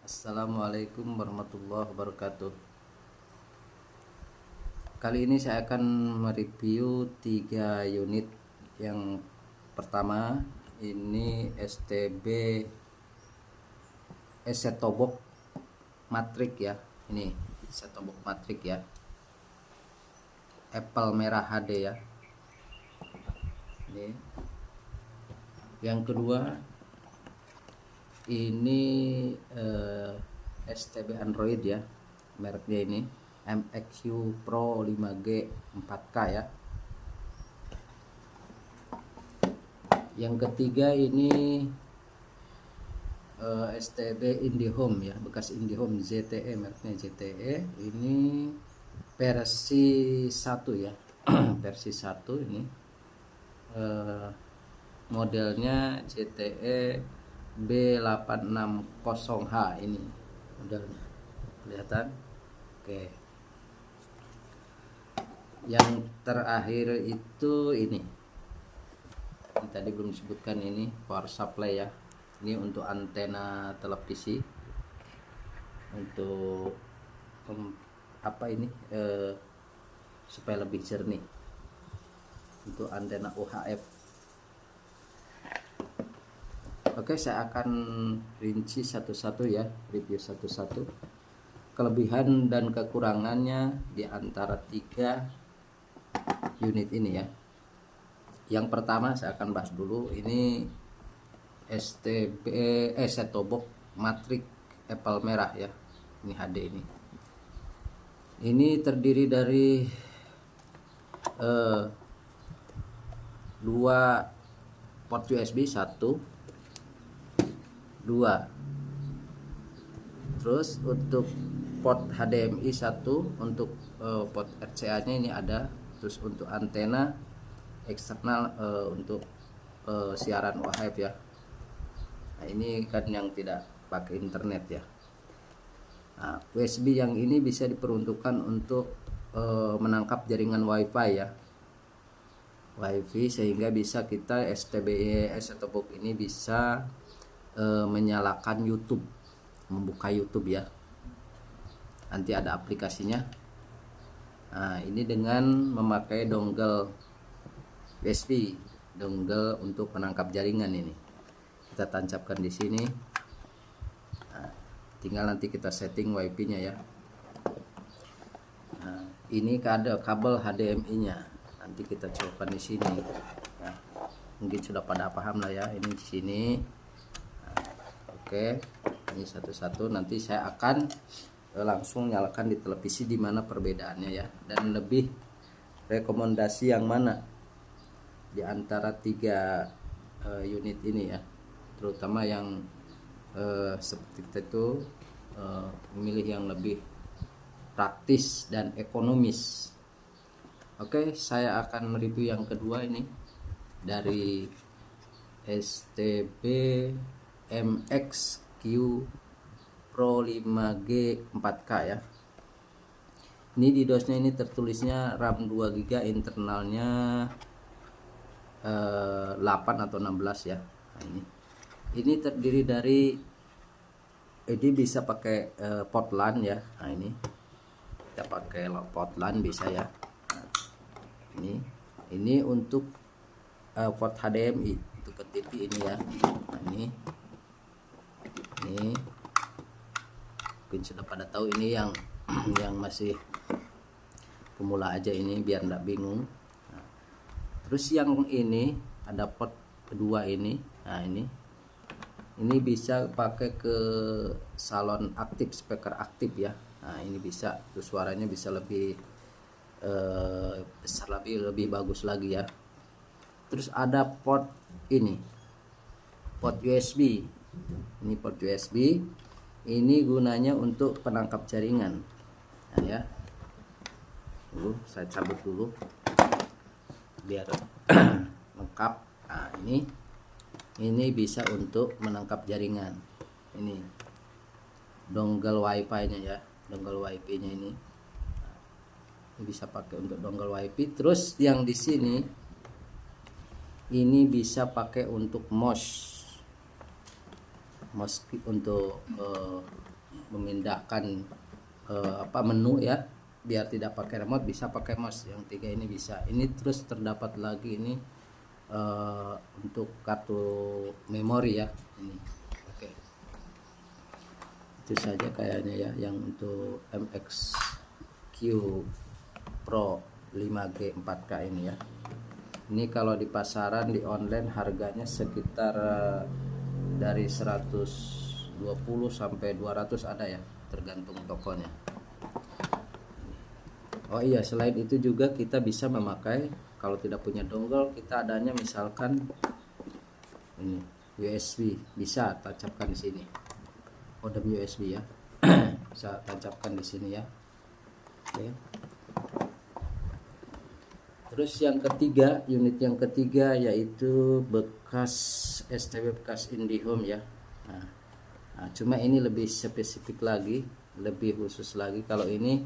Assalamualaikum warahmatullahi wabarakatuh. Kali ini saya akan mereview 3 unit. Yang pertama ini STB Setobok Matrix ya. Ini Setobok Matrix ya. Apple merah HD ya. Ini. Yang kedua ini STB Android ya, mereknya ini MXQ Pro 5G 4K ya. Yang ketiga ini STB IndiHome ya, bekas IndiHome ZTE, mereknya ZTE. Ini versi 1 ya. Versi 1 ini modelnya ZTE B860H ini modelnya, kelihatan. Oke, yang terakhir itu ini tadi belum disebutkan, ini power supply ya. Ini untuk antena televisi, untuk apa ini supaya lebih jernih, untuk antena UHF. Oke, saya akan rinci satu-satu ya, review satu-satu kelebihan dan kekurangannya di antara 3 unit ini ya. Yang pertama saya akan bahas dulu, ini STB Setobok Matrix Apple merah ya. Ini HD ini. Ini terdiri dari 2 port USB, 1 2, terus untuk port HDMI 1, untuk port RCA nya ini ada, terus untuk antena eksternal untuk siaran UHF ya. Nah, ini kan yang tidak pakai internet ya. Nah, USB yang ini bisa diperuntukkan untuk menangkap jaringan WiFi ya, WiFi, sehingga bisa kita STB Setobok ini bisa menyalakan YouTube, membuka YouTube ya. Nanti ada aplikasinya. Nah, ini dengan memakai dongle USB, dongle untuk penangkap jaringan. Ini kita tancapkan di sini. Nah, tinggal nanti kita setting WiFi-nya ya. Nah, ini ada kabel HDMI-nya. Nanti kita colokkan di sini. Nah, mungkin sudah pada paham lah ya. Ini di sini. Oke, ini satu-satu nanti saya akan langsung nyalakan di televisi di mana perbedaannya ya, dan lebih rekomendasi yang mana di antara 3 unit ini ya, terutama yang seperti itu, memilih yang lebih praktis dan ekonomis. Oke, saya akan mereview yang kedua ini dari STB MXQ Pro 5G 4K ya. Ini di dosnya ini tertulisnya RAM 2GB, internalnya 8 atau 16 ya. Nah, ini terdiri dari, ini bisa pakai port LAN ya. Nah, ini kita pakai port LAN bisa ya. Nah, ini untuk port HDMI untuk ke TV ini ya. Nah, ini mungkin sudah pada tahu, ini yang masih pemula aja ini biar enggak bingung. Nah, terus yang ini ada port kedua ini. Nah, ini bisa pakai ke salon aktif, speaker aktif ya. Nah, ini bisa, terus suaranya bisa lebih besar, lebih bagus lagi ya. Terus ada port ini, port USB. Ini port USB, ini gunanya untuk penangkap jaringan. Nah, ya, saya cabut dulu biar lengkap. Nah, ini bisa untuk menangkap jaringan. Ini dongle WiFi-nya ya, dongle WiFi-nya ini. Ini bisa pakai untuk dongle WiFi. Terus yang di sini ini bisa pakai untuk mouse untuk memindahkan menu ya, biar tidak pakai remote bisa pakai mouse. Yang 3 ini bisa. Ini terus terdapat lagi ini untuk kartu memori ya ini. Oke, itu saja kayaknya ya yang untuk MXQ Pro 5G 4K ini ya. Ini kalau di pasaran di online harganya sekitar dari 120 sampai 200 ada ya, tergantung tokonya. Oh iya, selain itu juga kita bisa memakai, kalau tidak punya dongle, kita adanya misalkan ini USB, bisa tancapkan di sini. Modem USB ya. Bisa tancapkan di sini ya. Oke. Terus yang ketiga, unit yang ketiga yaitu bekas STB bekas IndiHome ya. Nah, cuma ini lebih spesifik lagi, lebih khusus lagi. Kalau ini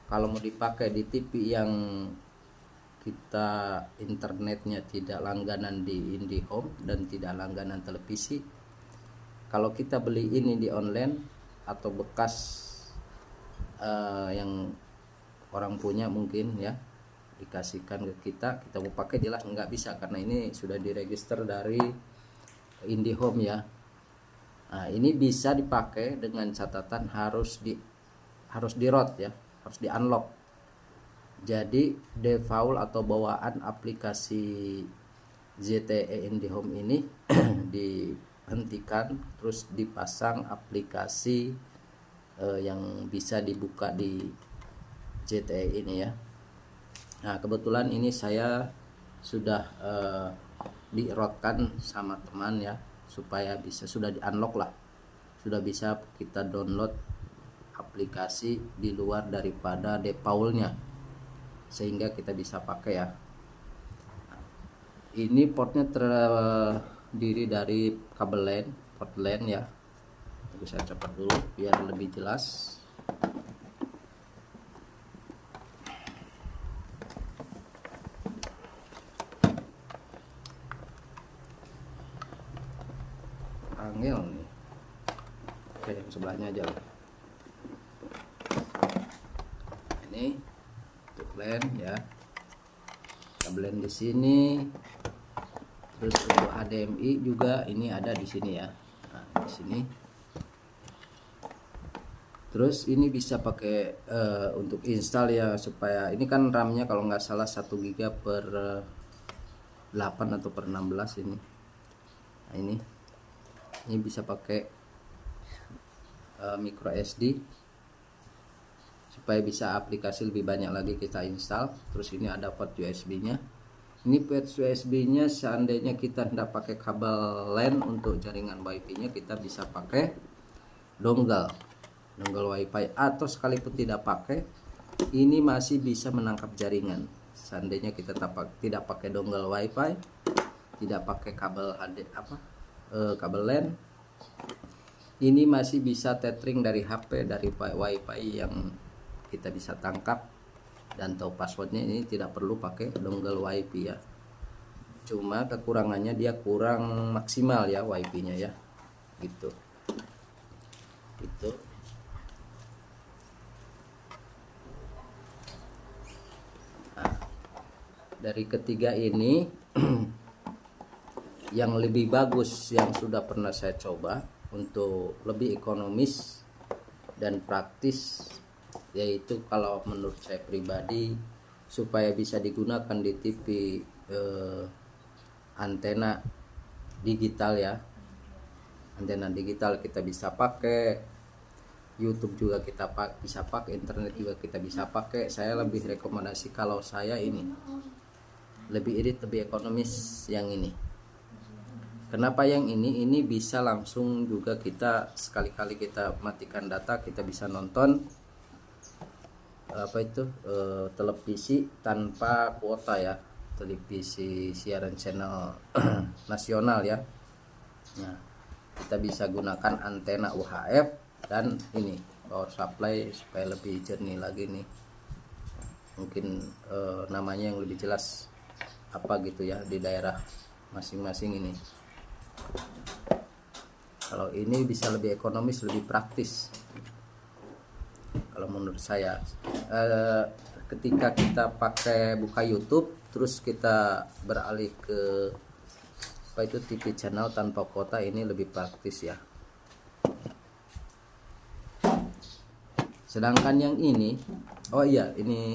kalau mau dipakai di TV yang kita internetnya tidak langganan di IndiHome dan tidak langganan televisi, kalau kita beli ini di online atau bekas yang orang punya mungkin ya, dikasihkan ke kita mau pakai, jelas nggak bisa karena ini sudah diregister dari IndiHome ya. Nah, ini bisa dipakai dengan catatan harus di root ya, harus di unlock. Jadi default atau bawaan aplikasi ZTE IndiHome ini dihentikan, terus dipasang aplikasi yang bisa dibuka di ZTE ini ya. Nah, kebetulan ini saya sudah di-rootkan sama teman ya, supaya bisa sudah di unlock lah, sudah bisa kita download aplikasi di luar daripada defaultnya, sehingga kita bisa pakai ya. Ini portnya terdiri dari kabel LAN, port LAN ya. Saya coba dulu biar lebih jelas. Angel nih. Oke, yang sebelahnya aja lah. Ini untuk LAN ya, kabel LAN di sini. Terus untuk HDMI juga ini ada di sini ya. Nah, di sini. Terus ini bisa pakai untuk install ya, supaya ini kan RAM-nya kalau nggak salah 1 GB per 8 atau per 16 ini. Nah, ini bisa pakai micro SD supaya bisa aplikasi lebih banyak lagi kita install. Terus ini ada port USB-nya. Ini port USB-nya seandainya kita tidak pakai kabel LAN untuk jaringan WiFi-nya, kita bisa pakai dongle WiFi, atau sekalipun tidak pakai, ini masih bisa menangkap jaringan. Seandainya kita tidak pakai dongle WiFi, tidak pakai kabel kabel LAN, ini masih bisa tethering dari HP, dari WiFi yang kita bisa tangkap dan tahu passwordnya. Ini tidak perlu pakai dongle WiFi ya. Cuma kekurangannya dia kurang maksimal ya WiFi-nya ya, gitu. Itu. Nah, dari ketiga ini yang lebih bagus yang sudah pernah saya coba untuk lebih ekonomis dan praktis, yaitu kalau menurut saya pribadi, supaya bisa digunakan di TV antena digital ya, antena digital kita bisa pakai YouTube juga, kita bisa pakai internet juga kita bisa pakai. Saya lebih rekomendasi kalau saya ini lebih irit, lebih ekonomis yang ini. Kenapa yang ini bisa langsung juga, kita sekali-kali kita matikan data, kita bisa nonton televisi tanpa kuota ya, televisi siaran channel nasional ya. Nah, kita bisa gunakan antena UHF dan ini power supply supaya lebih jernih lagi nih. Mungkin namanya yang lebih jelas apa gitu ya di daerah masing-masing ini. Kalau ini bisa lebih ekonomis, lebih praktis. kalau menurut saya. Ketika kita pakai buka YouTube terus kita beralih ke apa itu TV channel tanpa kuota, ini lebih praktis ya. Sedangkan yang ini, oh iya, ini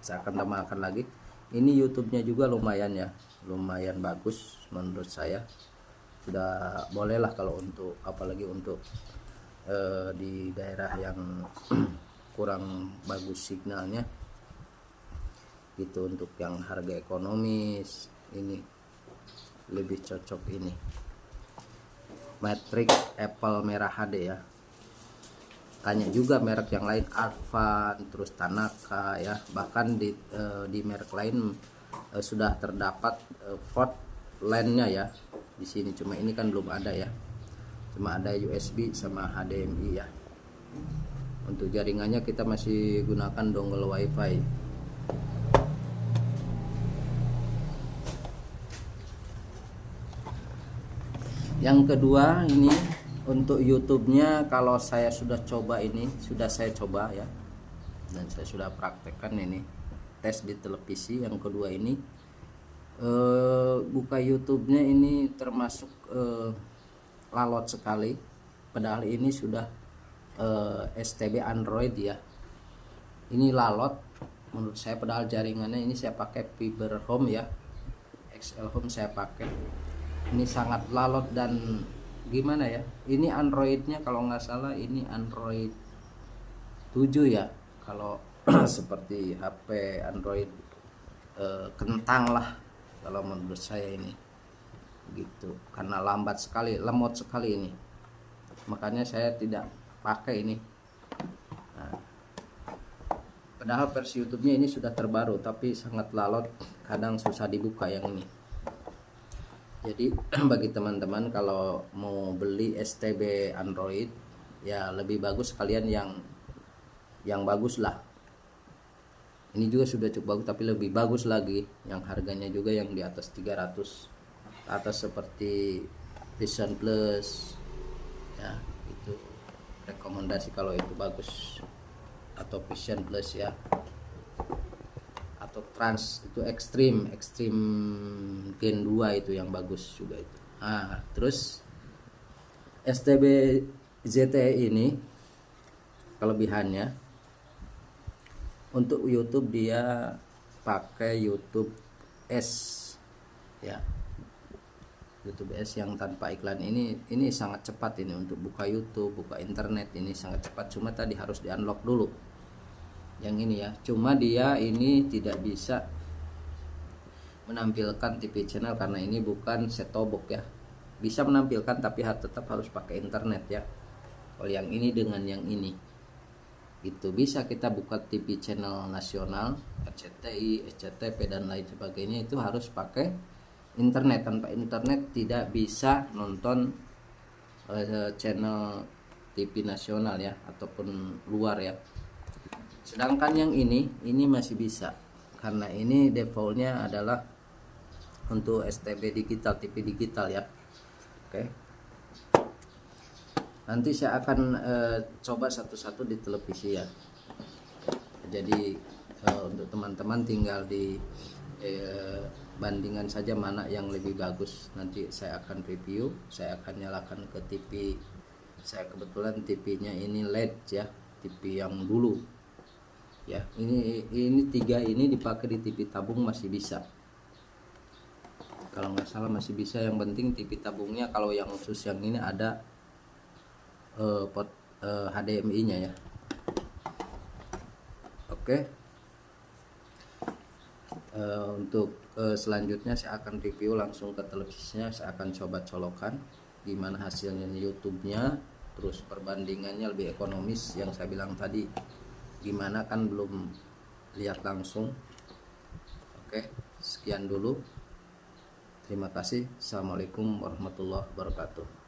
saya akan tambahkan lagi, ini YouTube-nya juga lumayan ya, lumayan bagus menurut saya. Sudah bolehlah kalau untuk, apalagi untuk di daerah yang kurang bagus signalnya gitu, untuk yang harga ekonomis ini lebih cocok ini Matrix Apple merah HD ya. Tanya juga merek yang lain, Advan, terus Tanaka ya, bahkan di merek lain sudah terdapat port LAN-nya ya di sini, cuma ini kan belum ada ya, cuma ada USB sama HDMI ya. Untuk jaringannya kita masih gunakan dongle WiFi. Yang kedua ini untuk YouTube-nya, kalau saya sudah coba ini, sudah saya coba ya, dan saya sudah praktekkan ini, tes di televisi. Yang kedua ini buka YouTube-nya ini termasuk lalot sekali, padahal ini sudah STB Android ya. Ini lalot menurut saya, padahal jaringannya ini saya pakai Fiber Home ya, XL Home saya pakai. Ini sangat lalot dan gimana ya, ini Androidnya kalau nggak salah ini Android 7 ya, kalau seperti HP Android kentang lah kalau menurut saya ini gitu, karena lambat sekali, lemot sekali ini, makanya saya tidak pakai ini. Nah, padahal versi YouTube-nya ini sudah terbaru tapi sangat lalot, kadang susah dibuka yang ini. Jadi bagi teman-teman kalau mau beli STB Android ya lebih bagus kalian yang bagus lah. Ini juga sudah cukup bagus, tapi lebih bagus lagi yang harganya juga yang di atas 300 atas, seperti Vision Plus ya, itu rekomendasi kalau itu bagus, atau Vision Plus ya, atau Trans itu Extreme Gen 2 itu yang bagus juga itu. Nah, terus STB ZTE ini kelebihannya untuk YouTube dia pakai YouTube S ya, YouTube S yang tanpa iklan. Ini sangat cepat ini untuk buka YouTube, buka internet, ini sangat cepat, cuma tadi harus di unlock dulu yang ini ya. Cuma dia ini tidak bisa menampilkan TV channel karena ini bukan set-top box ya. Bisa menampilkan tapi tetap harus pakai internet ya. Kalau yang ini dengan yang ini itu bisa kita buka TV channel nasional, RCTI, SCTV dan lain sebagainya, itu harus pakai internet. Tanpa internet tidak bisa nonton channel TV nasional ya, ataupun luar ya. Sedangkan yang ini masih bisa, karena ini defaultnya adalah untuk STB digital, TV digital ya. Oke, nanti saya akan coba satu-satu di televisi ya. Jadi untuk teman-teman tinggal di bandingkan saja mana yang lebih bagus. Nanti saya akan review, saya akan nyalakan ke TV. Saya kebetulan TV-nya ini LED ya, TV yang dulu ya. Ini 3 ini dipakai di TV tabung masih bisa, kalau nggak salah masih bisa. Yang penting TV tabungnya, kalau yang khusus yang ini ada port HDMI nya ya. Oke. Untuk selanjutnya saya akan review langsung ke televisinya. Saya akan coba colokan gimana hasilnya YouTube-nya, terus perbandingannya lebih ekonomis yang saya bilang tadi gimana, kan belum lihat langsung. Oke, sekian dulu, terima kasih. Assalamualaikum warahmatullahi wabarakatuh.